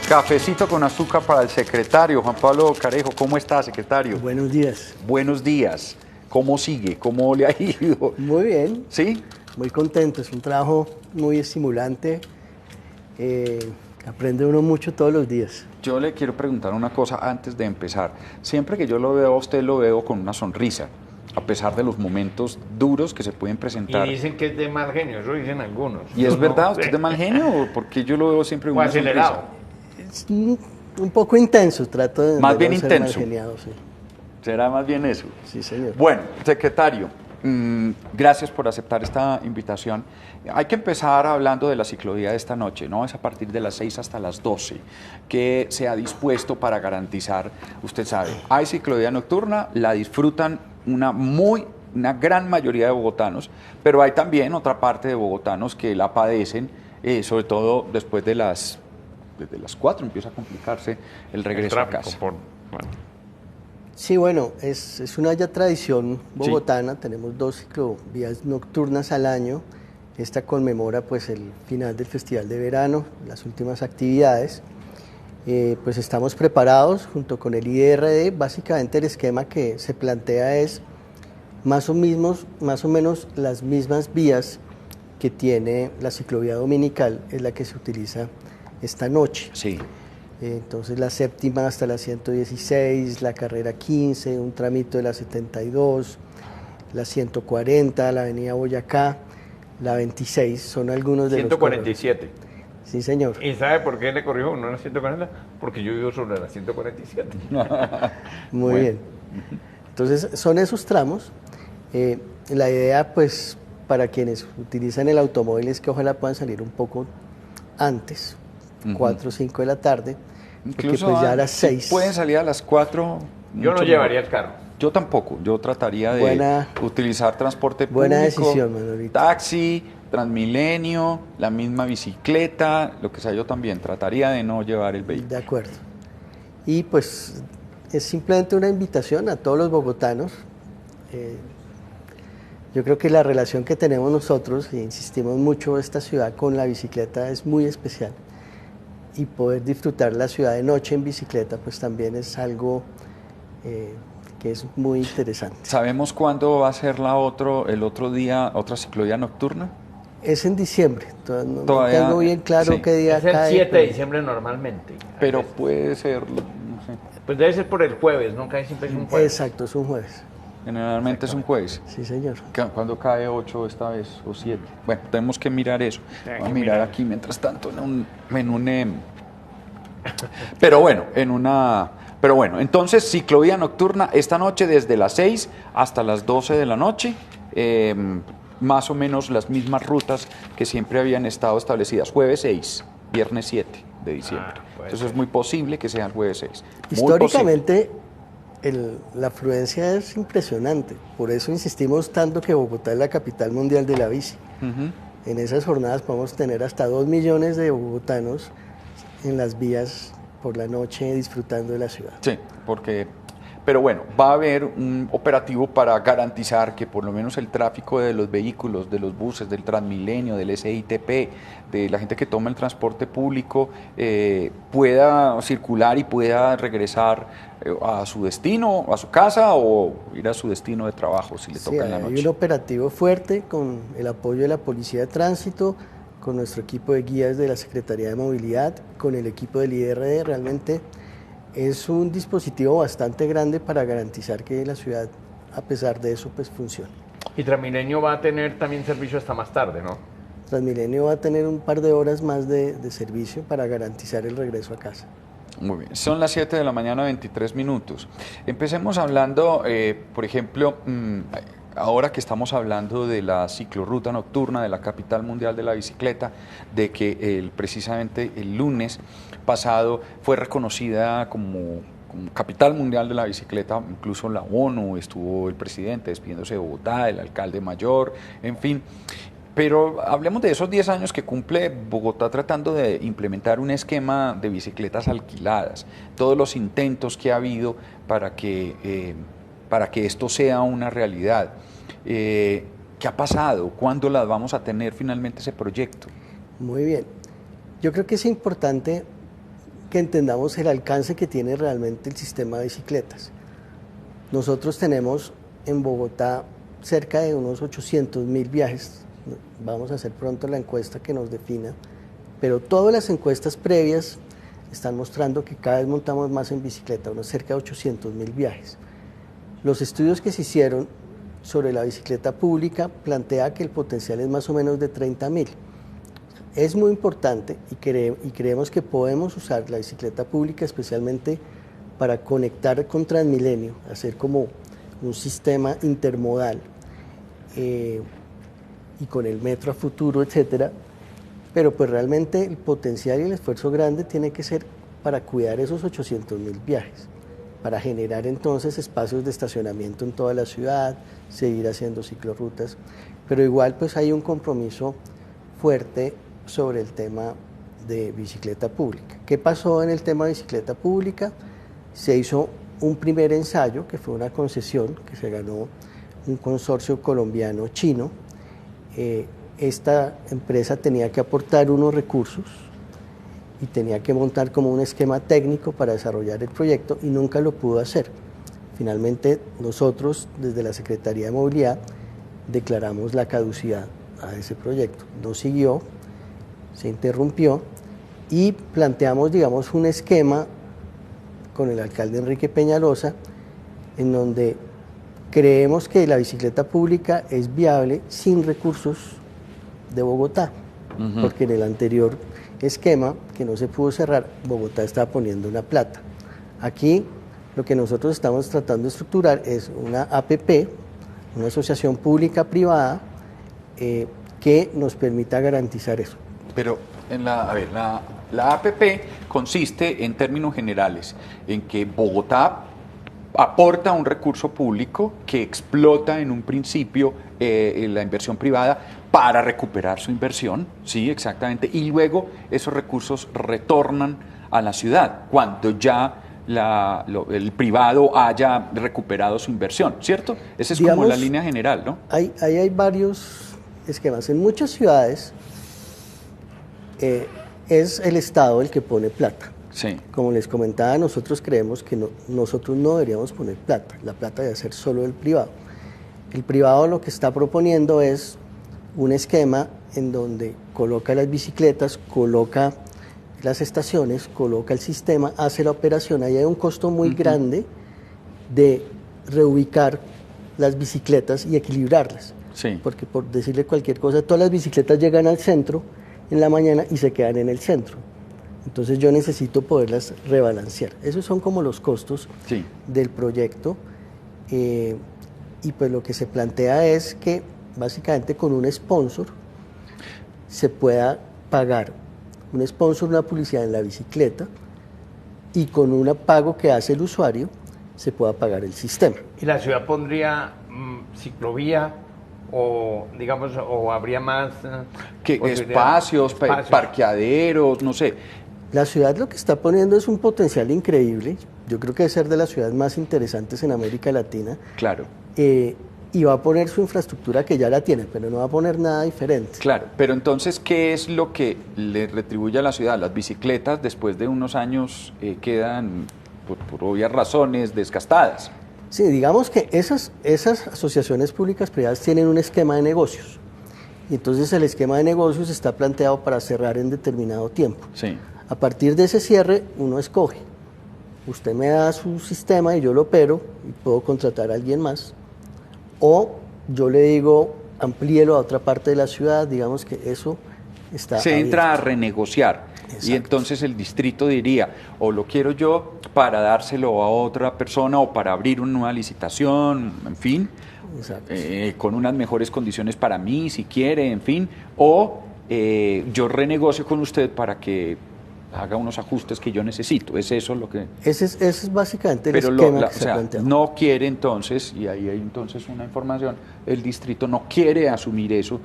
Cafecito con azúcar para el secretario, Juan Pablo Carejo. ¿Cómo está, secretario? Buenos días. Buenos días. ¿Cómo sigue? ¿Cómo le ha ido? Muy bien. ¿Sí? Muy contento. Es un trabajo muy estimulante. Aprende uno mucho todos los días. Yo le quiero preguntar una cosa antes de empezar. Siempre que yo lo veo a usted, lo veo con una sonrisa, a pesar de los momentos duros que se pueden presentar. Y dicen que es de mal genio, eso dicen algunos. ¿Y es verdad? ¿Usted es de mal genio? Porque yo lo veo siempre con O una acelerado. sonrisa. Es un poco intenso. Trato de Más no bien ser intenso. malgeniado, sí. ¿Será más bien eso? Sí, señor. Bueno, secretario, gracias por aceptar esta invitación. Hay que empezar hablando de la ciclovía de esta noche, ¿no? Es a partir de las 6 hasta las 12, que se ha dispuesto para garantizar, usted sabe, hay ciclovía nocturna, la disfrutan una gran mayoría de bogotanos, pero hay también otra parte de bogotanos que la padecen, sobre todo después desde las 4 empieza a complicarse el regreso a casa. Bueno. Sí, bueno, es una ya tradición bogotana. Tenemos 2 ciclovías nocturnas al año. Esta conmemora pues el final del Festival de Verano, las últimas actividades. Pues estamos preparados junto con el IDRD. Básicamente el esquema que se plantea es más o menos las mismas vías que tiene la ciclovía dominical, es la que se utiliza esta noche. Sí. Entonces la séptima hasta la 116, la carrera 15, un tramito de la 72, la 140, la avenida Boyacá, la 26, son algunos de 147. los corredores. Sí, señor. ¿Y sabe por qué le corrijo uno a la 140? Porque yo vivo sobre la 147. Muy Bueno. bien. Entonces son esos tramos. La idea pues para quienes utilizan el automóvil es que ojalá puedan salir un poco antes, 4 o 5 de la tarde, porque Incluso pues ya a las si 6. pueden salir a las 4. Yo no llevaría el carro. Yo tampoco. Yo trataría de utilizar transporte público. Buena decisión, Manolito. Taxi, Transmilenio, la misma bicicleta, lo que sea. Yo también trataría de no llevar el vehículo. De acuerdo. Y pues es simplemente una invitación a todos los bogotanos. Yo creo que la relación que tenemos nosotros, e insistimos mucho, esta ciudad con la bicicleta es muy especial. Y poder disfrutar la ciudad de noche en bicicleta, pues también es algo que es muy interesante. ¿Sabemos cuándo va a ser el otro día, otra ciclovía nocturna? Es en diciembre, no Todavía, tengo bien claro sí. qué día Es el cae. 7 de diciembre normalmente. Pero puede ser, no sé. Pues debe ser por el jueves, ¿no? Cae siempre es un jueves. Exacto, es un jueves. Generalmente es un jueves. Sí, señor. ¿Cuándo cae 8 esta vez o 7? Bueno, tenemos que mirar eso. Vamos a mirar aquí mientras tanto pero bueno, entonces ciclovía nocturna esta noche desde las 6 hasta las 12 de la noche. Más o menos las mismas rutas que siempre habían estado establecidas. Jueves 6, viernes 7 de diciembre. Entonces es muy posible que sea el jueves 6. Históricamente la afluencia es impresionante, por eso insistimos tanto que Bogotá es la capital mundial de la bici. En esas jornadas podemos tener hasta 2 millones de bogotanos en las vías por la noche disfrutando de la ciudad. Sí, pero bueno, va a haber un operativo para garantizar que por lo menos el tráfico de los vehículos, de los buses, del Transmilenio, del SITP, de la gente que toma el transporte público, pueda circular y pueda regresar a su destino, a su casa o ir a su destino de trabajo si le toca en la noche. Hay un operativo fuerte con el apoyo de la Policía de Tránsito, con nuestro equipo de guías de la Secretaría de Movilidad, con el equipo del IDRD. Realmente es un dispositivo bastante grande para garantizar que la ciudad, a pesar de eso, pues funcione. Y Transmilenio va a tener también servicio hasta más tarde, ¿no? Transmilenio va a tener un par de horas más de servicio para garantizar el regreso a casa. Muy bien, son las 7 de la mañana, 23 minutos. Empecemos hablando, por ejemplo, ahora que estamos hablando de la ciclorruta nocturna de la capital mundial de la bicicleta, de que precisamente el lunes pasado fue reconocida como capital mundial de la bicicleta, incluso la ONU, estuvo el presidente despidiéndose de Bogotá, el alcalde mayor, en fin. Pero hablemos de esos 10 años que cumple Bogotá tratando de implementar un esquema de bicicletas alquiladas, todos los intentos que ha habido para que esto sea una realidad. ¿Qué ha pasado? ¿Cuándo las vamos a tener finalmente ese proyecto? Muy bien. Yo creo que es importante que entendamos el alcance que tiene realmente el sistema de bicicletas. Nosotros tenemos en Bogotá cerca de unos 800.000 viajes. Vamos a hacer pronto la encuesta que nos defina, pero todas las encuestas previas están mostrando que cada vez montamos más en bicicleta, unos cerca de 800.000 viajes. Los estudios que se hicieron sobre la bicicleta pública plantea que el potencial es más o menos de 30.000. Es muy importante y creemos que podemos usar la bicicleta pública especialmente para conectar con Transmilenio, hacer como un sistema intermodal y con el metro a futuro, etcétera. Pero pues realmente el potencial y el esfuerzo grande tiene que ser para cuidar esos 800.000 viajes, para generar entonces espacios de estacionamiento en toda la ciudad, seguir haciendo ciclorrutas, pero igual pues hay un compromiso fuerte sobre el tema de bicicleta pública. ¿Qué pasó en el tema de bicicleta pública? Se hizo un primer ensayo, que fue una concesión que se ganó un consorcio colombiano-chino. Esta empresa tenía que aportar unos recursos y tenía que montar como un esquema técnico para desarrollar el proyecto y nunca lo pudo hacer. Finalmente nosotros desde la Secretaría de Movilidad declaramos la caducidad a ese proyecto. No siguió, se interrumpió y planteamos, digamos, un esquema con el alcalde Enrique Peñalosa en donde creemos que la bicicleta pública es viable sin recursos de Bogotá, porque en el anterior esquema que no se pudo cerrar, Bogotá estaba poniendo una plata. Aquí lo que nosotros estamos tratando de estructurar es una APP, una asociación pública-privada que nos permita garantizar eso. Pero la APP consiste en términos generales en que Bogotá aporta un recurso público que explota en un principio la inversión privada para recuperar su inversión, sí, exactamente, y luego esos recursos retornan a la ciudad cuando ya el privado haya recuperado su inversión, ¿cierto? Esa es, digamos, como la línea general, ¿no? Hay varios esquemas. En muchas ciudades es el Estado el que pone plata. Sí. Como les comentaba, nosotros creemos que nosotros no deberíamos poner plata, la plata debe ser solo del privado. El privado lo que está proponiendo es un esquema en donde coloca las bicicletas, coloca las estaciones, coloca el sistema, hace la operación. Ahí hay un costo muy grande de reubicar las bicicletas y equilibrarlas. Sí. Porque por decirle cualquier cosa, todas las bicicletas llegan al centro en la mañana y se quedan en el centro. Entonces yo necesito poderlas rebalancear. Esos son como los costos del proyecto. Y pues lo que se plantea es que básicamente con un sponsor se pueda pagar un sponsor, una publicidad en la bicicleta y con un pago que hace el usuario se pueda pagar el sistema. ¿Y la ciudad pondría ciclovía o digamos o habría más espacios, parqueaderos, no sé? La ciudad lo que está poniendo es un potencial increíble. Yo creo que debe ser de las ciudades más interesantes en América Latina. Claro. Y va a poner su infraestructura que ya la tiene, pero no va a poner nada diferente. Claro, pero entonces, ¿qué es lo que le retribuye a la ciudad? Las bicicletas después de unos años quedan, por obvias razones, desgastadas. Sí, digamos que esas asociaciones públicas privadas tienen un esquema de negocios. Y entonces el esquema de negocios está planteado para cerrar en determinado tiempo. Sí. A partir de ese cierre, uno escoge. Usted me da su sistema y yo lo opero y puedo contratar a alguien más. O yo le digo, amplíelo a otra parte de la ciudad, digamos que eso está Se abierto. entra a renegociar. Exacto. Y entonces el distrito diría, o lo quiero yo para dárselo a otra persona o para abrir una nueva licitación, en fin, con unas mejores condiciones para mí, si quiere, en fin, o yo renegocio con usted para que haga unos ajustes que yo necesito. ¿Es eso lo que...? Ese es básicamente el esquema que se plantea. No quiere entonces, y ahí hay entonces una información, el distrito no quiere asumir eso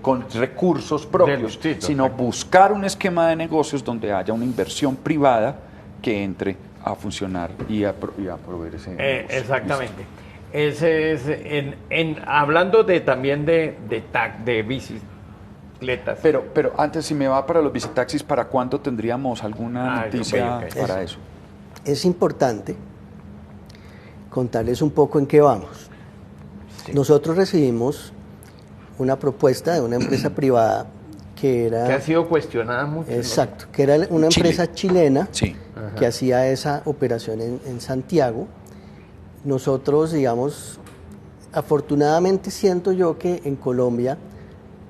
con recursos propios, sino buscar un esquema de negocios donde haya una inversión privada que entre a funcionar y a proveer ese negocio. Exactamente. Ese es hablando también de bicis. bicicletas. Pero antes, si me va para los bicitaxis, ¿para cuándo tendríamos alguna noticia ok. para eso? Es importante contarles un poco en qué vamos. Sí. Nosotros recibimos una propuesta de una empresa privada que era... Que ha sido cuestionada mucho. Exacto, que era una Chile. empresa chilena Sí. que hacía esa operación en Santiago. Nosotros, digamos, afortunadamente siento yo que en Colombia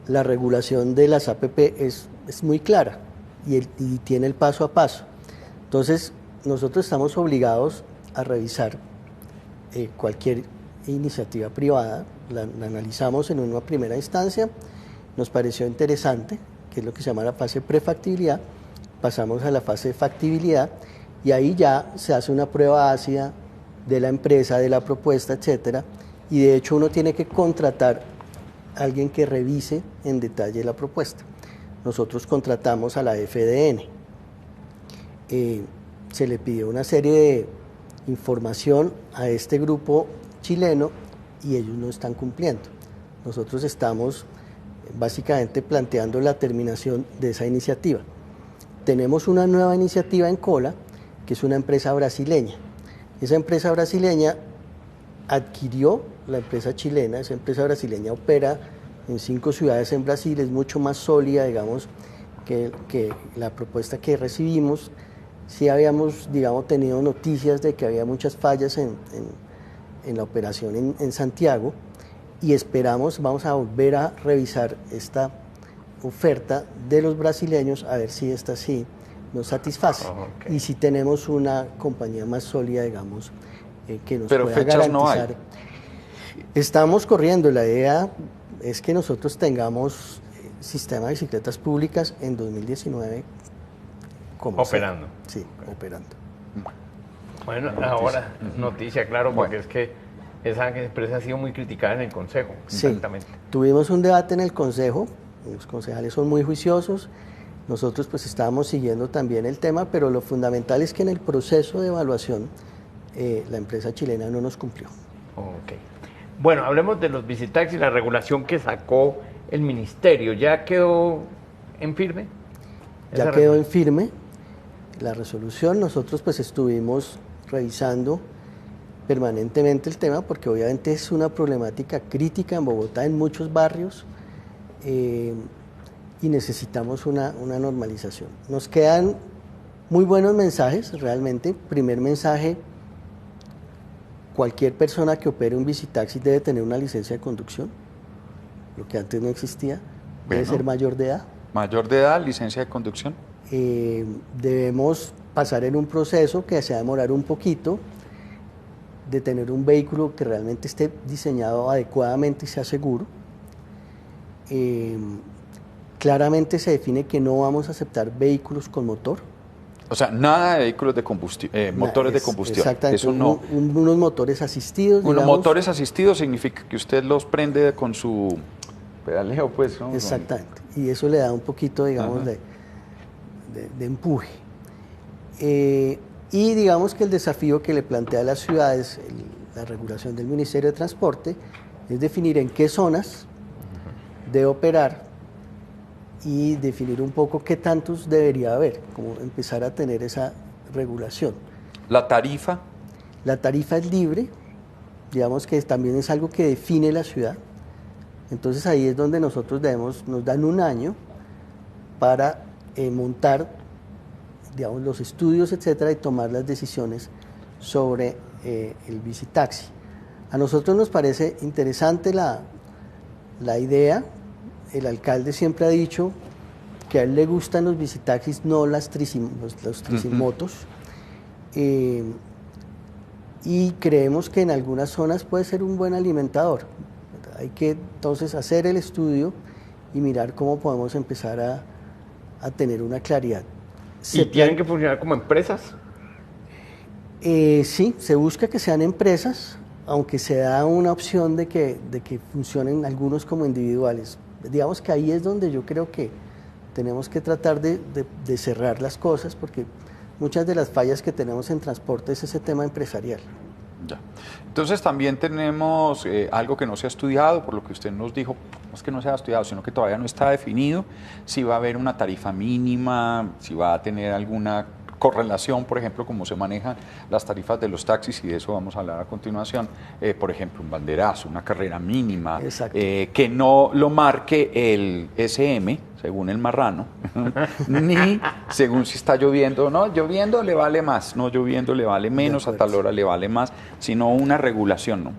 la regulación de las APP es muy clara y tiene el paso a paso. Entonces, nosotros estamos obligados a revisar cualquier iniciativa privada, la analizamos en una primera instancia, nos pareció interesante, que es lo que se llama la fase de prefactibilidad, pasamos a la fase de factibilidad y ahí ya se hace una prueba ácida de la empresa, de la propuesta, etcétera, y de hecho uno tiene que contratar a alguien que revise en detalle la propuesta. Nosotros contratamos a la FDN. Se le pidió una serie de información a este grupo chileno y ellos no están cumpliendo. Nosotros estamos básicamente planteando la terminación de esa iniciativa. Tenemos una nueva iniciativa en cola, que es una empresa brasileña. Esa empresa brasileña adquirió la empresa chilena, esa empresa brasileña opera en 5 ciudades en Brasil, es mucho más sólida, digamos, que la propuesta que recibimos. Sí habíamos, digamos, tenido noticias de que había muchas fallas en la operación en Santiago y esperamos, vamos a volver a revisar esta oferta de los brasileños a ver si esta sí nos satisface y si tenemos una compañía más sólida, digamos, que nos Pero pueda fechas garantizar. no hay. Estamos corriendo, la idea es que nosotros tengamos sistema de bicicletas públicas en 2019 como operando. sea. Sí, operando. Bueno, ahora noticia, claro, porque es que esa empresa ha sido muy criticada en el Consejo. Sí, Exactamente. tuvimos un debate en el Consejo, los concejales son muy juiciosos, nosotros pues estábamos siguiendo también el tema, pero lo fundamental es que en el proceso de evaluación la empresa chilena no nos cumplió. Ok. Bueno, hablemos de los bicitaxis, la regulación que sacó el ministerio, ¿ya quedó en firme? Ya quedó en firme la resolución, nosotros pues estuvimos revisando permanentemente el tema porque obviamente es una problemática crítica en Bogotá, en muchos barrios, y necesitamos una normalización. Nos quedan muy buenos mensajes, realmente. Primer mensaje: cualquier persona que opere un bicitaxi debe tener una licencia de conducción, lo que antes no existía, debe ser mayor de edad. Mayor de edad, licencia de conducción. Debemos pasar en un proceso que se va a demorar un poquito, de tener un vehículo que realmente esté diseñado adecuadamente y sea seguro. Claramente se define que no vamos a aceptar vehículos con motor. O sea, nada de vehículos de combustión, motores de combustión. Exactamente, Eso no. Unos motores asistidos. Unos digamos. motores asistidos significa que usted los prende con su pedaleo, pues, ¿no? Exactamente, y eso le da un poquito, digamos, de empuje. Y digamos que el desafío que le plantea a las ciudades, la regulación del Ministerio de Transporte, es definir en qué zonas debe operar y definir un poco qué tantos debería haber, como empezar a tener esa regulación. La tarifa. La tarifa es libre, digamos que también es algo que define la ciudad. Entonces ahí es donde nosotros nos dan un año para montar, digamos, los estudios, etcétera, y tomar las decisiones sobre el bicitaxi. A nosotros nos parece interesante la idea. El alcalde siempre ha dicho que a él le gustan los bicitaxis, no los tricimotos. Y creemos que en algunas zonas puede ser un buen alimentador. Hay que entonces hacer el estudio y mirar cómo podemos empezar a tener una claridad. ¿Y tienen que funcionar como empresas? Sí, se busca que sean empresas, aunque se da una opción de que funcionen algunos como individuales. Digamos que ahí es donde yo creo que tenemos que tratar de cerrar las cosas, porque muchas de las fallas que tenemos en transporte es ese tema empresarial. Ya. Entonces también tenemos algo que no se ha estudiado, por lo que usted nos dijo, no es que no se ha estudiado, sino que todavía no está definido si va a haber una tarifa mínima, si va a tener alguna correlación, por ejemplo, cómo se manejan las tarifas de los taxis, y de eso vamos a hablar a continuación. Por ejemplo, un banderazo, una carrera mínima, que no lo marque el SM, según el marrano, ni según si está lloviendo. No, lloviendo le vale más, no lloviendo le vale menos, a tal hora le vale más, sino una regulación, ¿no?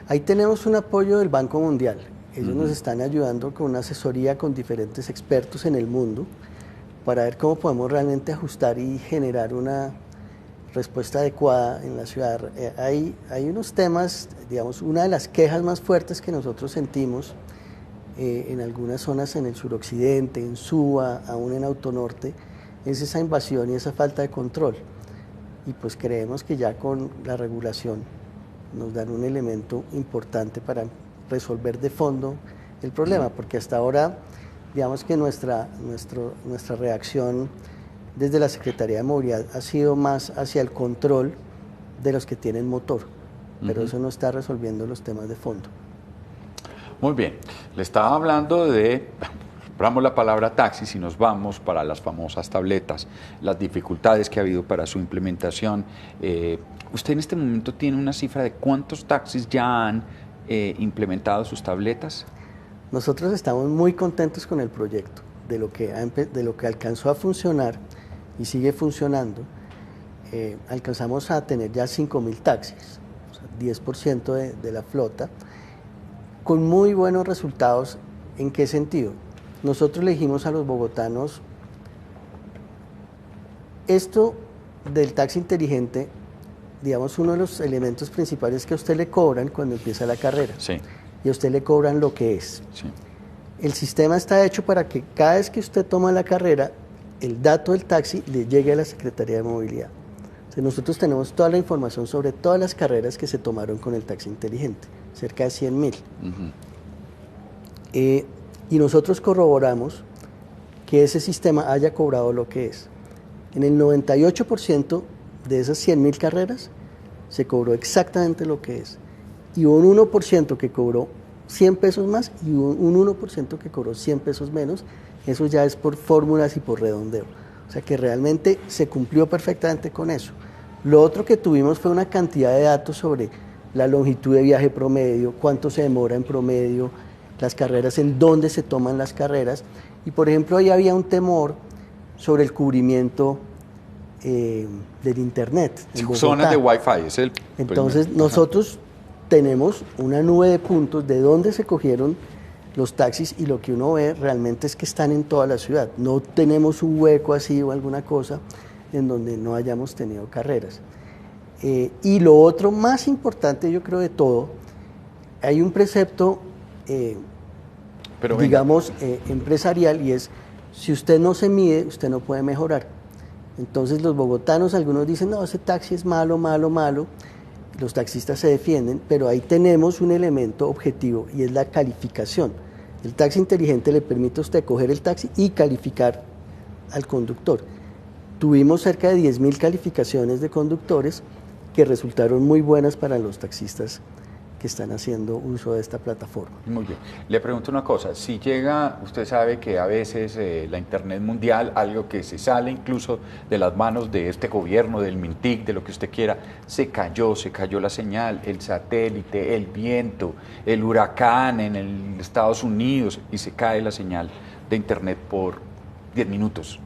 Ahí tenemos un apoyo del Banco Mundial. Ellos nos están ayudando con una asesoría con diferentes expertos en el mundo para ver cómo podemos realmente ajustar y generar una respuesta adecuada en la ciudad. Hay unos temas, digamos, una de las quejas más fuertes que nosotros sentimos en algunas zonas en el suroccidente, en Suba, aún en Autonorte, es esa invasión y esa falta de control. Y pues creemos que ya con la regulación nos dan un elemento importante para resolver de fondo el problema, porque hasta ahora, digamos que nuestra reacción desde la Secretaría de Movilidad ha sido más hacia el control de los que tienen motor, pero eso no está resolviendo los temas de fondo. Muy bien, le estaba hablando de, compramos la palabra taxis y nos vamos para las famosas tabletas, las dificultades que ha habido para su implementación. ¿Usted en este momento tiene una cifra de cuántos taxis ya han implementado sus tabletas? Nosotros estamos muy contentos con el proyecto, de lo que alcanzó a funcionar y sigue funcionando. Alcanzamos a tener ya 5.000 taxis, o sea, 10% de la flota, con muy buenos resultados. ¿En qué sentido? Nosotros le dijimos a los bogotanos, esto del taxi inteligente, digamos, uno de los elementos principales que a usted le cobran cuando empieza la carrera. Sí. Y a usted le cobran lo que es. Sí. El sistema está hecho para que cada vez que usted toma la carrera, el dato del taxi le llegue a la Secretaría de Movilidad. O sea, nosotros tenemos toda la información sobre todas las carreras que se tomaron con el taxi inteligente, cerca de 100.000. Y nosotros corroboramos que ese sistema haya cobrado lo que es. En el 98% de esas 100.000 carreras se cobró exactamente lo que es. Y hubo un 1% que cobró 100 pesos más y hubo un 1% que cobró 100 pesos menos. Eso ya es por fórmulas y por redondeo. O sea que realmente se cumplió perfectamente con eso. Lo otro que tuvimos fue una cantidad de datos sobre la longitud de viaje promedio, cuánto se demora en promedio, las carreras, en dónde se toman las carreras. Y por ejemplo, ahí había un temor sobre el cubrimiento del internet. Zonas de Wi-Fi, es el Entonces primero. nosotros tenemos una nube de puntos de dónde se cogieron los taxis y lo que uno ve realmente es que están en toda la ciudad. No tenemos un hueco así o alguna cosa en donde no hayamos tenido carreras. Y lo otro más importante, yo creo, de todo, hay un precepto, digamos, empresarial, y es, si usted no se mide, usted no puede mejorar. Entonces los bogotanos, algunos dicen, no, ese taxi es malo, malo, malo. Los taxistas se defienden, pero ahí tenemos un elemento objetivo y es la calificación. El taxi inteligente le permite a usted coger el taxi y calificar al conductor. Tuvimos cerca de 10.000 calificaciones de conductores que resultaron muy buenas para los taxistas que están haciendo uso de esta plataforma. Muy bien. Le pregunto una cosa, si llega, usted sabe que a veces la Internet mundial, algo que se sale incluso de las manos de este gobierno, del MINTIC, de lo que usted quiera, se cayó la señal, el satélite, el viento, el huracán en el Estados Unidos, y se cae la señal de Internet por 10 minutos,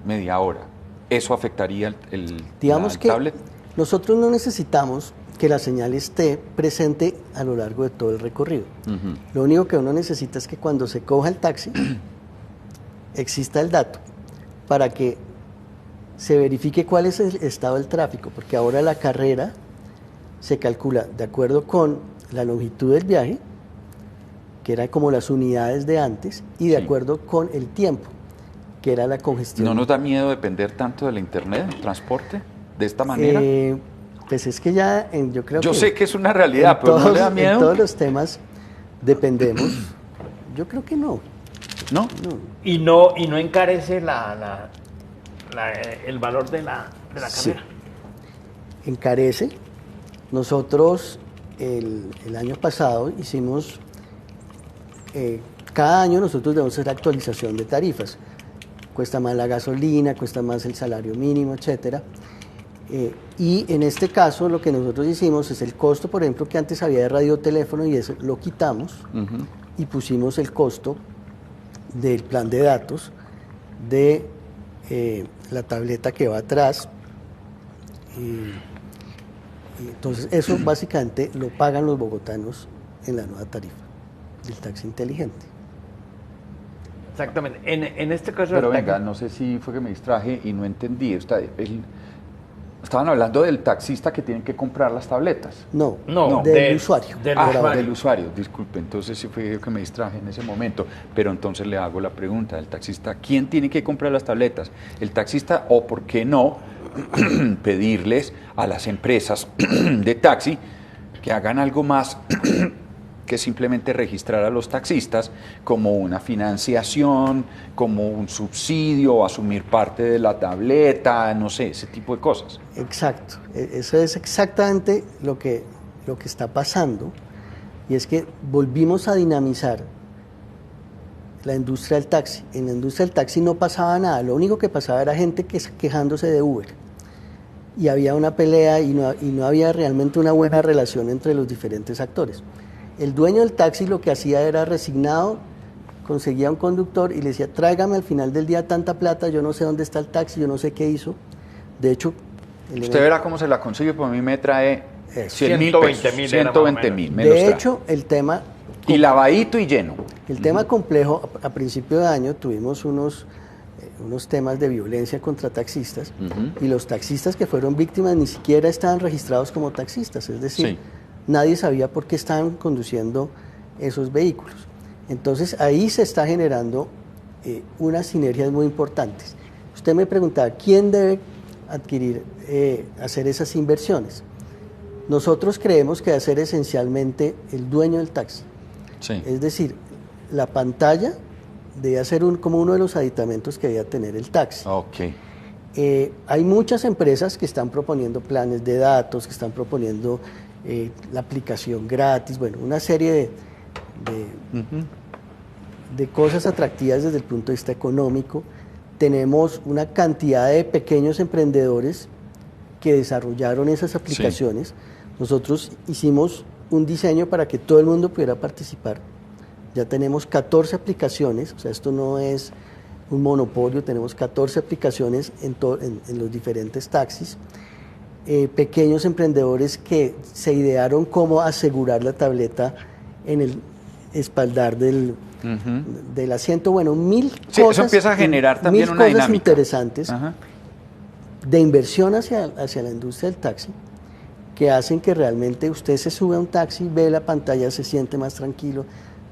media hora. ¿Eso afectaría el tablet? Nosotros no necesitamos que la señal esté presente a lo largo de todo el recorrido. Lo único que uno necesita es que cuando se coja el taxi exista el dato para que se verifique cuál es el estado del tráfico, porque ahora la carrera se calcula de acuerdo con la longitud del viaje, que era como las unidades de antes, y de acuerdo con el tiempo, que era la congestión. ¿No nos da miedo depender tanto de la Internet, del transporte, de esta manera? Pues es que ya, yo sé que es una realidad, pero ¿no le da miedo? En todos los temas dependemos. Yo creo que no. ¿No? Y no encarece el valor de la carrera. Sí. Encarece. Nosotros el año pasado hicimos cada año nosotros debemos hacer actualización de tarifas. Cuesta más la gasolina, cuesta más el salario mínimo, etcétera. Y en este caso lo que nosotros hicimos es el costo, por ejemplo, que antes había de radioteléfono, y eso lo quitamos y pusimos el costo del plan de datos de la tableta que va atrás. Y entonces eso básicamente lo pagan los bogotanos en la nueva tarifa del taxi inteligente. Exactamente. En este caso... Pero venga, no sé si fue que me distraje y no entendí. Estaban hablando del taxista que tiene que comprar las tabletas. No, No, del usuario. Del usuario, disculpe, entonces sí fue que me distraje en ese momento, pero entonces le hago la pregunta del taxista, ¿quién tiene que comprar las tabletas? ¿El taxista o por qué no pedirles a las empresas de taxi que hagan algo más que simplemente registrar a los taxistas como una financiación, como un subsidio, o asumir parte de la tableta, no sé, ese tipo de cosas? Exacto, eso es exactamente lo que está pasando, y es que volvimos a dinamizar la industria del taxi. En la industria del taxi no pasaba nada, lo único que pasaba era gente quejándose de Uber, y había una pelea y no había realmente una buena relación entre los diferentes actores. El dueño del taxi lo que hacía era resignado, conseguía un conductor y le decía, tráigame al final del día tanta plata, yo no sé dónde está el taxi, yo no sé qué hizo. De hecho... Usted verá cómo se la consigue, pues a mí me trae 120.000. De hecho, el tema... Y lavadito y lleno. El tema complejo, a principio de año tuvimos unos temas de violencia contra taxistas, y los taxistas que fueron víctimas ni siquiera estaban registrados como taxistas, es decir... Sí. Nadie sabía por qué estaban conduciendo esos vehículos. Entonces ahí se está generando unas sinergias muy importantes. Usted me preguntaba, ¿quién debe hacer esas inversiones? Nosotros creemos que debe ser esencialmente el dueño del taxi. Sí. Es decir, la pantalla debe ser como uno de los aditamentos que debe tener el taxi. Okay. Hay muchas empresas que están proponiendo planes de datos, que están proponiendo la aplicación gratis, bueno, una serie de cosas atractivas desde el punto de vista económico. Tenemos una cantidad de pequeños emprendedores que desarrollaron esas aplicaciones. Sí. Nosotros hicimos un diseño para que todo el mundo pudiera participar. Ya tenemos 14 aplicaciones, o sea, esto no es un monopolio, tenemos 14 aplicaciones en los diferentes taxis. Pequeños emprendedores que se idearon cómo asegurar la tableta en el espaldar del asiento. Bueno, cosas. Eso empieza a generar también una cosas dinámica interesantes de inversión hacia la industria del taxi, que hacen que realmente usted se sube a un taxi, ve la pantalla, se siente más tranquilo,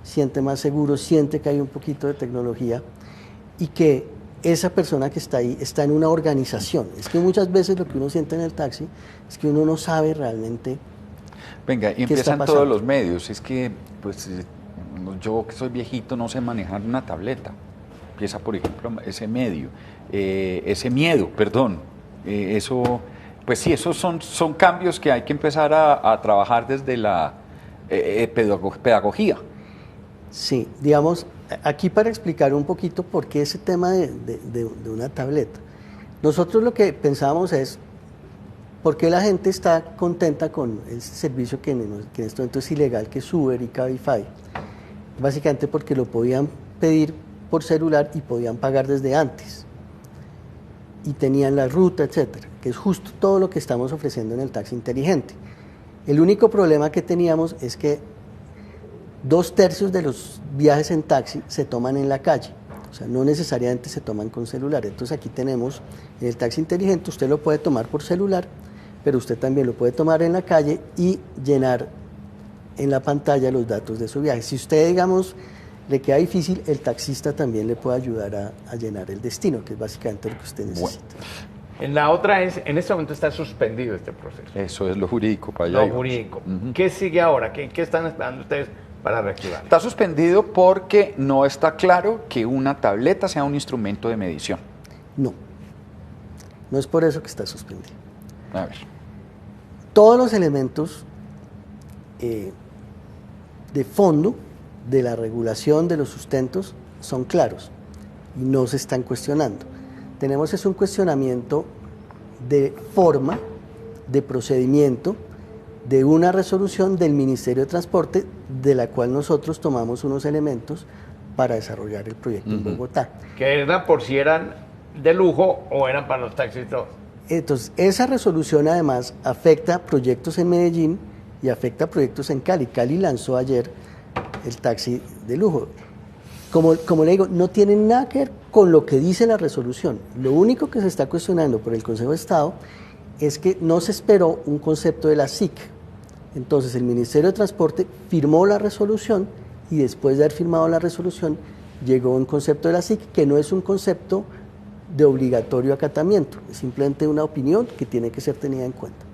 siente más seguro, siente que hay un poquito de tecnología, y que esa persona que está ahí está en una organización. Es que muchas veces lo que uno siente en el taxi es que uno no sabe realmente. Venga, y empiezan todos los medios. Es que, pues, yo que soy viejito no sé manejar una tableta. Empieza, por ejemplo, ese miedo, perdón. Eso, pues sí, esos son cambios que hay que empezar a trabajar desde la pedagogía. Sí, digamos, aquí para explicar un poquito por qué ese tema de una tableta. Nosotros lo que pensamos es, ¿por qué la gente está contenta con el servicio que en este momento es ilegal, que es Uber y Cabify? Básicamente porque lo podían pedir por celular y podían pagar desde antes. Y tenían la ruta, etcétera, que es justo todo lo que estamos ofreciendo en el taxi inteligente. El único problema que teníamos es que 2/3 de los viajes en taxi se toman en la calle, o sea, no necesariamente se toman con celular. Entonces aquí tenemos, en el taxi inteligente usted lo puede tomar por celular, pero usted también lo puede tomar en la calle y llenar en la pantalla los datos de su viaje. Si usted, digamos, le queda difícil, el taxista también le puede ayudar a llenar el destino, que es básicamente lo que usted necesita. Bueno. En la otra en este momento está suspendido este proceso. Eso es lo jurídico para allá. Lo jurídico. ¿Qué sigue ahora? ¿Qué están esperando ustedes para reactivar? Está suspendido porque no está claro que una tableta sea un instrumento de medición. No es por eso que está suspendido. A ver. Todos los elementos de fondo de la regulación de los sustentos son claros y no se están cuestionando. Tenemos un cuestionamiento de forma, de procedimiento, de una resolución del Ministerio de Transporte, de la cual nosotros tomamos unos elementos para desarrollar el proyecto en Bogotá. ¿Que era por si eran de lujo o eran para los taxis todos? Entonces, esa resolución además afecta proyectos en Medellín y afecta proyectos en Cali. Cali lanzó ayer el taxi de lujo. Como le digo, no tiene nada que ver con lo que dice la resolución. Lo único que se está cuestionando por el Consejo de Estado es que no se esperó un concepto de la SIC. Entonces el Ministerio de Transporte firmó la resolución y después de haber firmado la resolución llegó un concepto de la SIC que no es un concepto de obligatorio acatamiento, es simplemente una opinión que tiene que ser tenida en cuenta.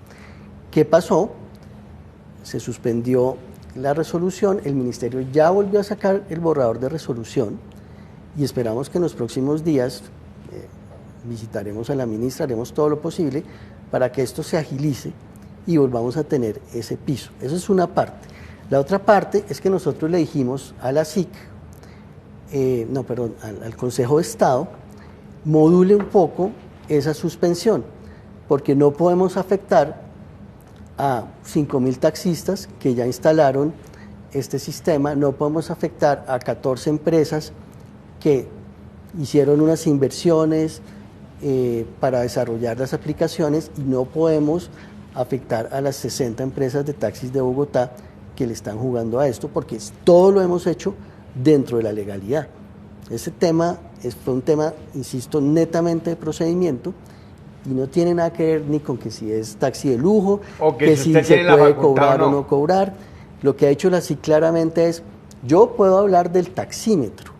¿Qué pasó? Se suspendió la resolución, el Ministerio ya volvió a sacar el borrador de resolución y esperamos que en los próximos días visitaremos a la ministra, haremos todo lo posible para que esto se agilice y volvamos a tener ese piso. Eso es una parte. La otra parte es que nosotros le dijimos a la SIC, al Consejo de Estado, module un poco esa suspensión, porque no podemos afectar a 5.000 taxistas que ya instalaron este sistema, no podemos afectar a 14 empresas que hicieron unas inversiones para desarrollar las aplicaciones y no podemos afectar a las 60 empresas de taxis de Bogotá que le están jugando a esto, porque todo lo hemos hecho dentro de la legalidad. Ese tema fue un tema, insisto, netamente de procedimiento y no tiene nada que ver ni con que si es taxi de lujo, o que si se puede cobrar o no cobrar. Lo que ha hecho la SIC claramente es, yo puedo hablar del taxímetro,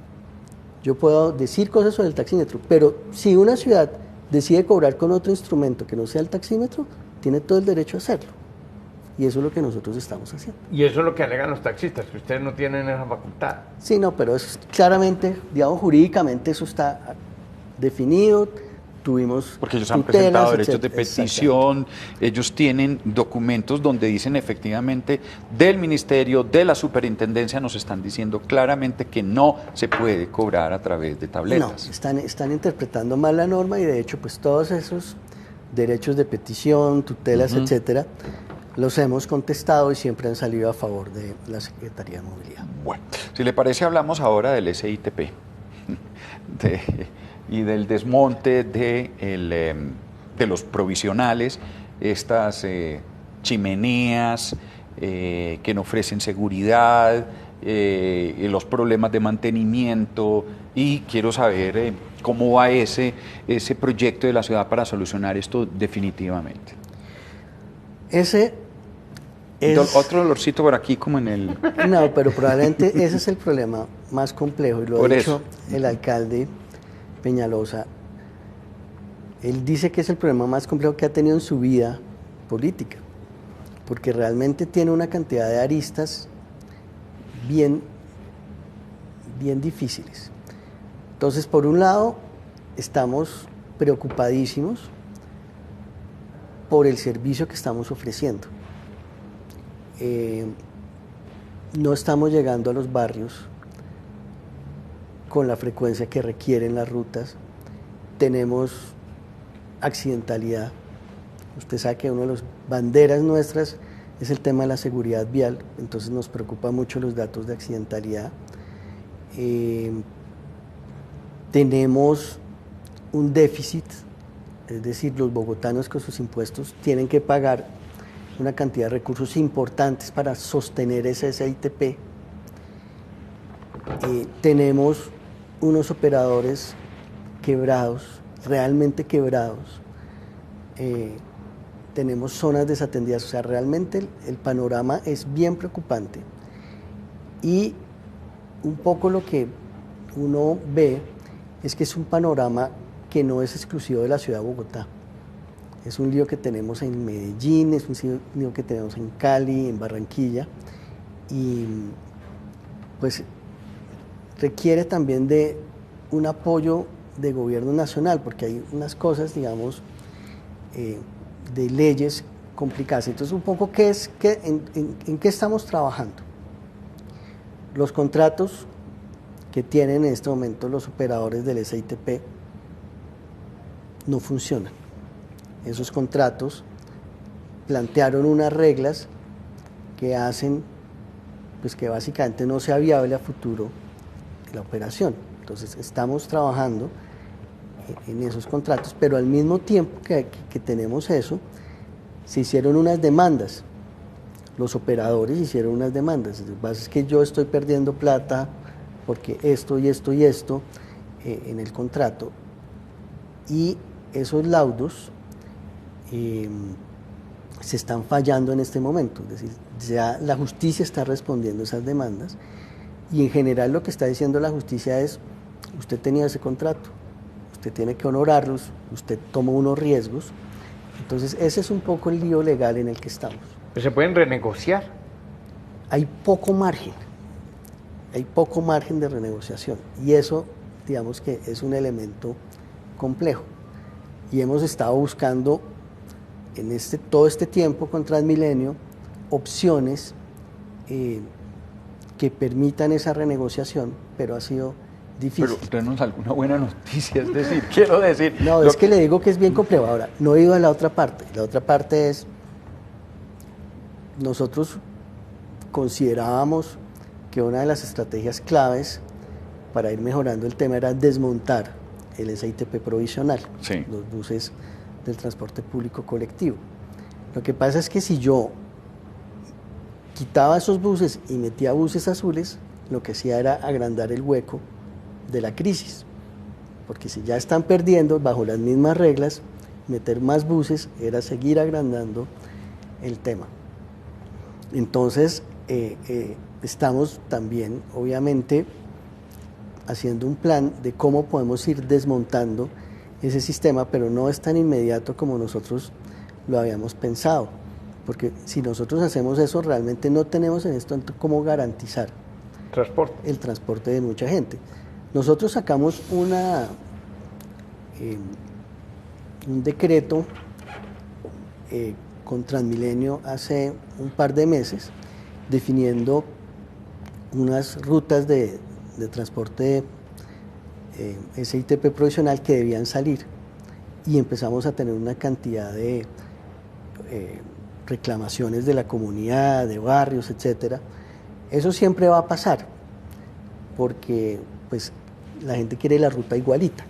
yo puedo decir cosas sobre el taxímetro, pero si una ciudad decide cobrar con otro instrumento que no sea el taxímetro, tiene todo el derecho a hacerlo. Y eso es lo que nosotros estamos haciendo. Y eso es lo que alegan los taxistas, que ustedes no tienen esa facultad. Sí, no, pero eso claramente, digamos, jurídicamente eso está definido. Tuvimos porque ellos han presentado derechos de petición, ellos tienen documentos donde dicen efectivamente del ministerio, de la superintendencia, nos están diciendo claramente que no se puede cobrar a través de tabletas. No, están interpretando mal la norma y de hecho pues todos esos derechos de petición, tutelas, etcétera, los hemos contestado y siempre han salido a favor de la Secretaría de Movilidad. Bueno, si le parece hablamos ahora del SITP y del desmonte de los provisionales, estas chimeneas que no ofrecen seguridad, los problemas de mantenimiento, y quiero saber cómo va ese proyecto de la ciudad para solucionar esto definitivamente. Ese es... Otro dolorcito por aquí como en el... No, pero probablemente ese es el problema más complejo y lo ha dicho el alcalde Peñalosa. Él dice que es el problema más complejo que ha tenido en su vida política, porque realmente tiene una cantidad de aristas bien difíciles. Entonces, por un lado, estamos preocupadísimos por el servicio que estamos ofreciendo. No estamos llegando a los barrios con la frecuencia que requieren las rutas, tenemos accidentalidad. Usted sabe que una de las banderas nuestras es el tema de la seguridad vial, entonces nos preocupa mucho los datos de accidentalidad. Tenemos un déficit, es decir, los bogotanos con sus impuestos tienen que pagar una cantidad de recursos importantes para sostener ese SITP. Tenemos unos operadores quebrados, realmente quebrados. Tenemos zonas desatendidas, o sea, realmente el panorama es bien preocupante. Y un poco lo que uno ve es que es un panorama que no es exclusivo de la ciudad de Bogotá. Es un lío que tenemos en Medellín, es un lío que tenemos en Cali, en Barranquilla, y pues requiere también de un apoyo de gobierno nacional, porque hay unas cosas, digamos, de leyes complicadas. Entonces, un poco, ¿en qué estamos trabajando? los contratos que tienen en este momento los operadores del SITP no funcionan. Esos contratos plantearon unas reglas que hacen pues que básicamente no sea viable a futuro la operación. Entonces estamos trabajando en esos contratos, pero al mismo tiempo que tenemos eso, se hicieron unas demandas. Los operadores hicieron unas demandas. Lo que pasa es que yo estoy perdiendo plata porque esto y esto y esto en el contrato, y esos laudos se están fallando en este momento. Es decir, ya la justicia está respondiendo esas demandas, y en general lo que está diciendo la justicia es: usted tenía ese contrato, usted tiene que honorarlos, usted tomó unos riesgos. Entonces ese es un poco el lío legal en el que estamos. ¿Pero se pueden renegociar? Hay poco margen de renegociación, y eso, digamos que es un elemento complejo, y hemos estado buscando en todo este tiempo con Transmilenio opciones que permitan esa renegociación, pero ha sido difícil. Pero denos alguna buena noticia, es decir, quiero decir... No, es que le digo que es bien complejo. Ahora, no he ido a la otra parte. La otra parte es, nosotros considerábamos que una de las estrategias claves para ir mejorando el tema era desmontar el SITP provisional, sí, los buses del transporte público colectivo. Lo que pasa es que si yo quitaba esos buses y metía buses azules, lo que hacía era agrandar el hueco de la crisis, porque si ya están perdiendo bajo las mismas reglas, meter más buses era seguir agrandando el tema. Entonces estamos también obviamente haciendo un plan de cómo podemos ir desmontando ese sistema, pero no es tan inmediato como nosotros lo habíamos pensado, porque si nosotros hacemos eso, realmente no tenemos en esto cómo garantizar el transporte de mucha gente. Nosotros sacamos un decreto con Transmilenio hace un par de meses, definiendo unas rutas de transporte SITP provisional que debían salir, y empezamos a tener una cantidad de reclamaciones de la comunidad, de barrios, etcétera. Eso siempre va a pasar, porque pues la gente quiere la ruta igualita,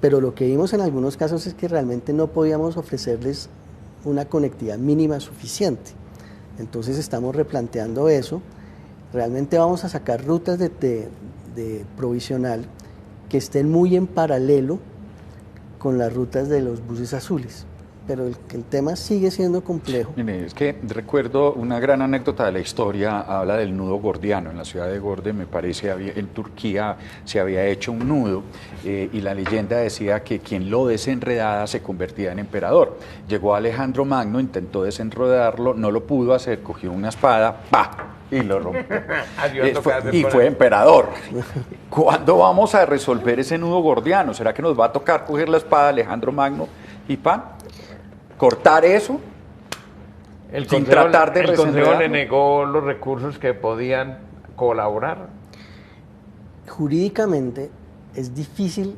pero lo que vimos en algunos casos es que realmente no podíamos ofrecerles una conectividad mínima suficiente. Entonces estamos replanteando eso. Realmente vamos a sacar rutas de provisional que estén muy en paralelo con las rutas de los buses azules, pero el tema sigue siendo complejo. Mire, es que recuerdo una gran anécdota de la historia, habla del nudo gordiano. En la ciudad de Gorde, me parece, en Turquía se había hecho un nudo, y la leyenda decía que quien lo desenredaba se convertía en emperador. Llegó Alejandro Magno, intentó desenredarlo, no lo pudo hacer, cogió una espada, ¡pa!, y lo rompió. Y fue emperador. ¿Cuándo vamos a resolver ese nudo gordiano? ¿Será que nos va a tocar coger la espada de Alejandro Magno y cortar eso? El Consejo le negó los recursos que podían colaborar. Jurídicamente es difícil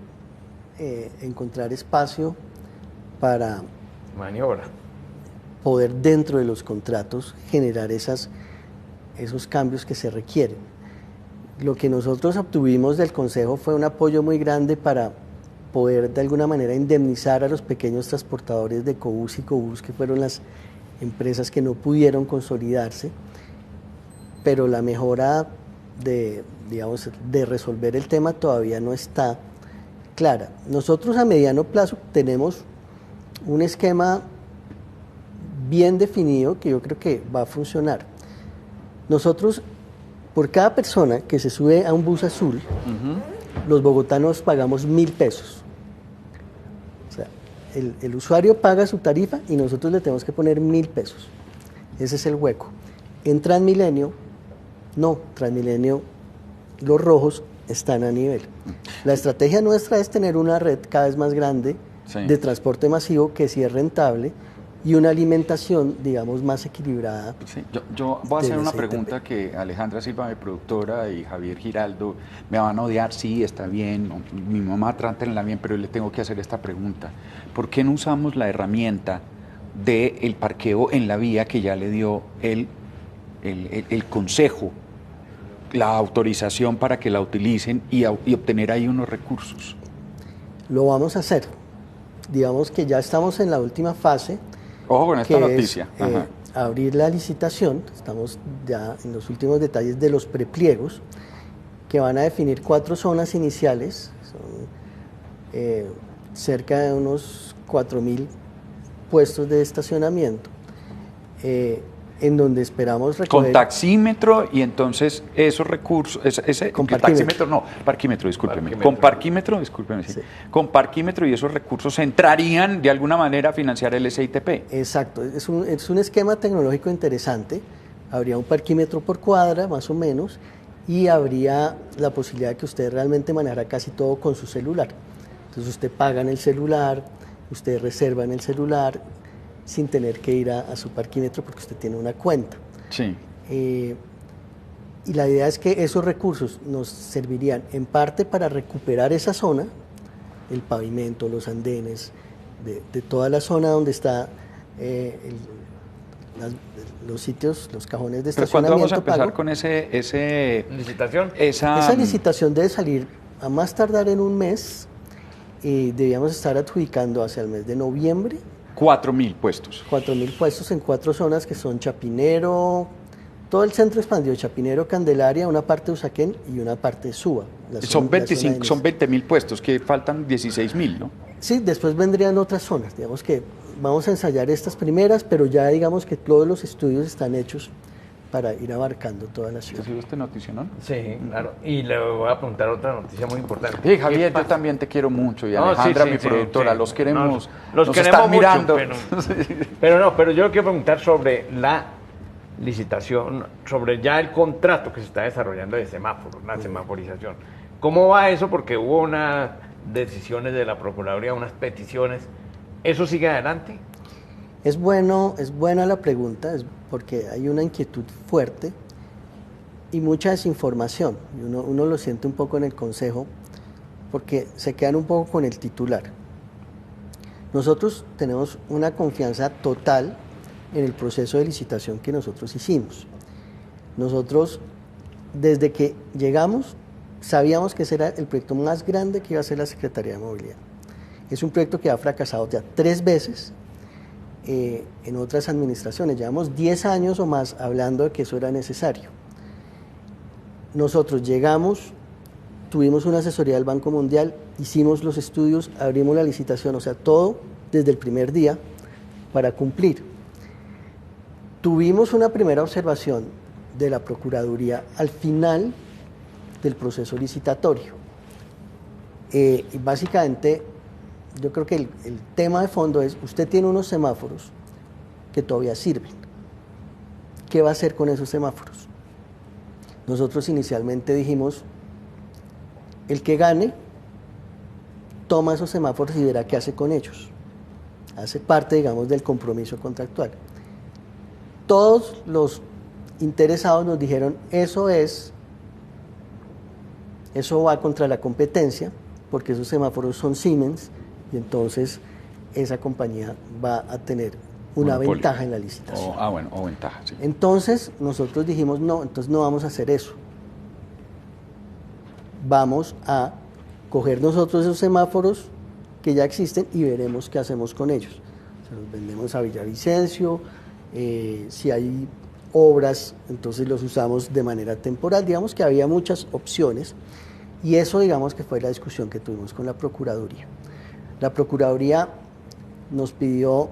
encontrar espacio para maniobra, poder dentro de los contratos generar esos cambios que se requieren. Lo que nosotros obtuvimos del Consejo fue un apoyo muy grande para poder de alguna manera indemnizar a los pequeños transportadores de Cobús y Cobús, que fueron las empresas que no pudieron consolidarse, pero la mejora de resolver el tema todavía no está clara. Nosotros a mediano plazo tenemos un esquema bien definido que yo creo que va a funcionar. Nosotros, por cada persona que se sube a un bus azul, los bogotanos pagamos 1.000 pesos. O sea, el usuario paga su tarifa y nosotros le tenemos que poner 1.000 pesos. Ese es el hueco. En Transmilenio, no, Transmilenio, los rojos están a nivel. La estrategia nuestra es tener una red cada vez más grande de transporte masivo que sí es rentable y una alimentación, digamos, más equilibrada. Sí, yo voy a hacer del una SITP. pregunta que Alejandra Silva, mi productora, y Javier Giraldo me van a odiar. Sí, está bien, mi mamá trátela bien, pero le tengo que hacer esta pregunta. ¿Por qué no usamos la herramienta del parqueo en la vía que ya le dio el consejo, la autorización para que la utilicen y obtener ahí unos recursos? Lo vamos a hacer. Digamos que ya estamos en la última fase. Ojo con esta que noticia. es, abrir la licitación. Estamos ya en los últimos detalles de los prepliegos, que van a definir 4 zonas iniciales. Son cerca de unos 4.000 puestos de estacionamiento, en donde esperamos recoger... Con taxímetro, y entonces esos recursos, Con taxímetro no, parquímetro, discúlpeme. Parquímetro. Con parquímetro, discúlpeme, sí. Sí. Con parquímetro, y esos recursos entrarían de alguna manera a financiar el SITP. Exacto, es un esquema tecnológico interesante. Habría un parquímetro por cuadra, más o menos, y habría la posibilidad de que usted realmente manejara casi todo con su celular. Entonces usted paga en el celular, usted reserva en el celular, sin tener que ir a su parquímetro porque usted tiene una cuenta. Sí. Y la idea es que esos recursos nos servirían en parte para recuperar esa zona, el pavimento, los andenes, de toda la zona donde está los sitios, los cajones de Pero ¿cuándo estacionamiento. vamos a empezar pago. con ese ¿Licitación? Esa licitación debe salir a más tardar en un mes y debíamos estar adjudicando hacia el mes de noviembre 4.000 puestos. 4.000 puestos en 4 zonas que son Chapinero, todo el centro expandido, Chapinero, Candelaria, una parte de Usaquén y una parte de Suba. Son 20.000 puestos, que faltan 16.000, ¿no? Sí, después vendrían otras zonas, digamos que vamos a ensayar estas primeras, pero ya digamos que todos los estudios están hechos para ir abarcando toda la ciudad. ¿Te sirve este noticia, no? Sí, claro. Y le voy a preguntar otra noticia muy importante. Sí, Javier, ¿Qué yo pasa? también te quiero mucho, y No, Alejandra, sí, mi sí, productora, sí. los queremos, Los nos queremos están mucho, mirando. pero yo quiero preguntar sobre la licitación, sobre ya el contrato que se está desarrollando de semáforos, la semaforización. ¿Cómo va eso? Porque hubo unas decisiones de la Procuraduría, unas peticiones. ¿Eso sigue adelante? Es buena la pregunta, porque hay una inquietud fuerte y mucha desinformación. Y uno lo siente un poco en el Consejo, porque se quedan un poco con el titular. Nosotros tenemos una confianza total en el proceso de licitación que nosotros hicimos. Nosotros, desde que llegamos, sabíamos que ese era el proyecto más grande que iba a hacer la Secretaría de Movilidad. Es un proyecto que ha fracasado ya 3 veces en otras administraciones. Llevamos 10 años o más hablando de que eso era necesario. Nosotros llegamos, tuvimos una asesoría del Banco Mundial, hicimos los estudios, abrimos la licitación, o sea, todo desde el primer día para cumplir. Tuvimos una primera observación de la Procuraduría al final del proceso licitatorio. Y básicamente, yo creo que el tema de fondo es, usted tiene unos semáforos que todavía sirven. ¿Qué va a hacer con esos semáforos? Nosotros inicialmente dijimos, el que gane, toma esos semáforos y verá qué hace con ellos. Hace parte, digamos, del compromiso contractual. Todos los interesados nos dijeron, eso va contra la competencia, porque esos semáforos son Siemens, y entonces esa compañía va a tener una Monopolio. ventaja en la licitación. O ventaja, sí. Entonces nosotros dijimos, no, entonces no vamos a hacer eso. Vamos a coger nosotros esos semáforos que ya existen y veremos qué hacemos con ellos. Se los vendemos a Villavicencio, si hay obras, entonces los usamos de manera temporal. Digamos que había muchas opciones y eso, digamos, que fue la discusión que tuvimos con la Procuraduría. La Procuraduría nos pidió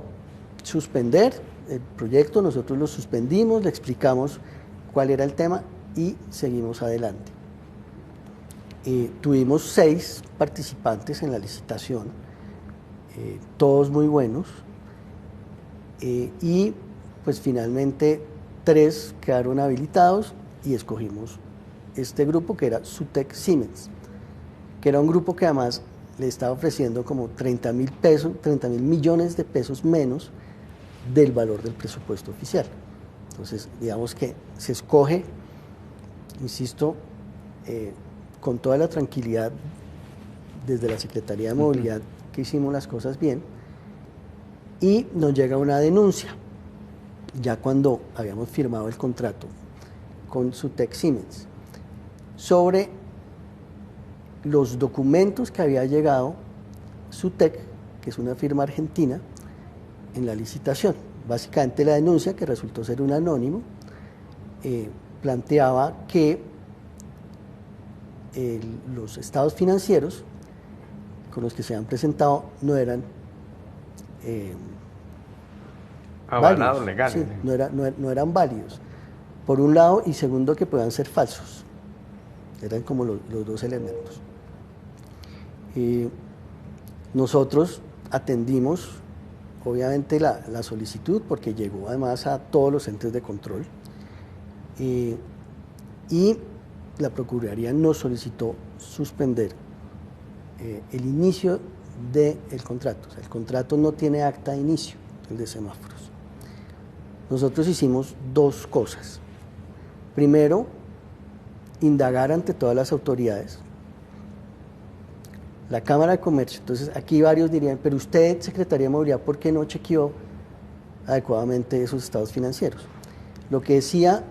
suspender el proyecto, nosotros lo suspendimos, le explicamos cuál era el tema y seguimos adelante. Tuvimos 6 participantes en la licitación, todos muy buenos, y pues finalmente 3 quedaron habilitados y escogimos este grupo que era Sutec Siemens, que era un grupo que además le estaba ofreciendo como 30.000 millones de pesos menos del valor del presupuesto oficial. Entonces, digamos que se escoge, insisto, con toda la tranquilidad desde la Secretaría de Movilidad que hicimos las cosas bien, y nos llega una denuncia, ya cuando habíamos firmado el contrato con Sutec Siemens, sobre los documentos que había llegado Sutec, que es una firma argentina, en la licitación. Básicamente la denuncia, que resultó ser un anónimo, planteaba que los estados financieros con los que se han presentado no eran avalados válidos, legales. sí, no eran válidos, por un lado, y segundo, que puedan ser falsos. Eran como los dos elementos. Nosotros atendimos, obviamente, la solicitud, porque llegó además a todos los entes de control, y la Procuraduría nos solicitó suspender el inicio del contrato. O sea, el contrato no tiene acta de inicio, el de semáforos. Nosotros hicimos dos cosas. Primero, indagar ante todas las autoridades. La Cámara de Comercio, entonces aquí varios dirían, pero usted, Secretaría de Movilidad, ¿por qué no chequeó adecuadamente esos estados financieros? Lo que decía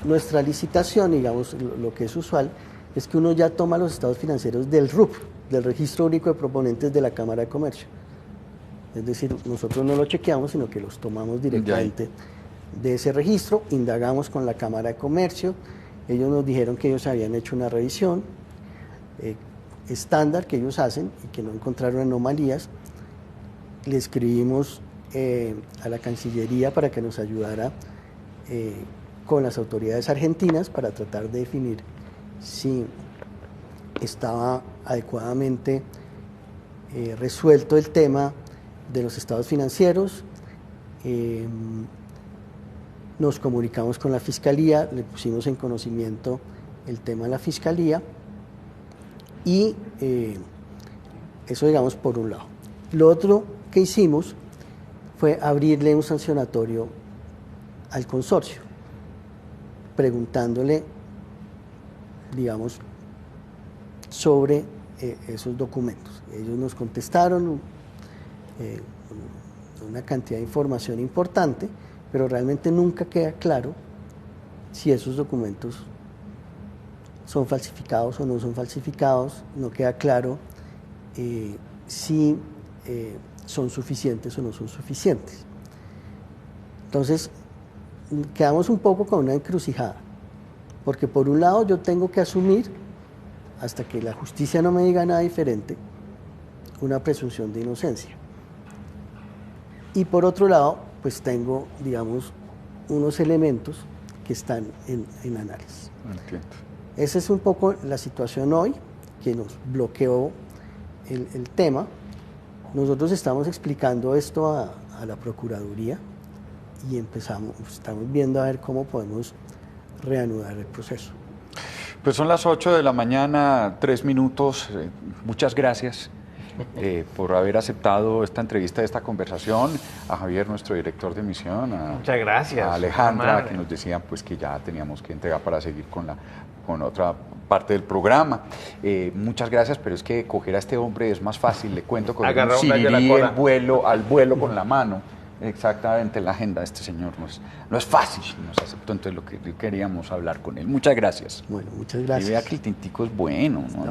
nuestra licitación, digamos, lo que es usual, es que uno ya toma los estados financieros del RUP, del Registro Único de Proponentes de la Cámara de Comercio. Es decir, nosotros no lo chequeamos, sino que los tomamos directamente de ese registro, indagamos con la Cámara de Comercio, ellos nos dijeron que ellos habían hecho una revisión estándar que ellos hacen y que no encontraron anomalías. Le escribimos a la Cancillería para que nos ayudara con las autoridades argentinas para tratar de definir si estaba adecuadamente resuelto el tema de los estados financieros. Nos comunicamos con la Fiscalía, le pusimos en conocimiento el tema a la Fiscalía y eso, digamos, por un lado. Lo otro que hicimos fue abrirle un sancionatorio al consorcio, preguntándole, digamos, sobre esos documentos. Ellos nos contestaron una cantidad de información importante, pero realmente nunca queda claro si esos documentos son falsificados o no son falsificados, no queda claro si son suficientes o no son suficientes. Entonces, quedamos un poco con una encrucijada, porque por un lado yo tengo que asumir, hasta que la justicia no me diga nada diferente, una presunción de inocencia. Y por otro lado, pues tengo, digamos, unos elementos que están en análisis. Entiendo. Esa es un poco la situación hoy, que nos bloqueó el tema. Nosotros estamos explicando esto a la Procuraduría y estamos viendo a ver cómo podemos reanudar el proceso. Pues son las 8 de la mañana, 3 minutos. Muchas gracias por haber aceptado esta entrevista, esta conversación. A Javier, nuestro director de emisión. Muchas gracias. A Alejandra, que nos decía pues que ya teníamos que entregar para seguir con otra parte del programa. Muchas gracias, pero es que coger a este hombre es más fácil. Le cuento con un sirirí al vuelo con la mano. Exactamente, la agenda de este señor no es fácil, nos aceptó, entonces lo que queríamos hablar con él. Muchas gracias. Bueno, muchas gracias. Y vea que el tintico es bueno, ¿no?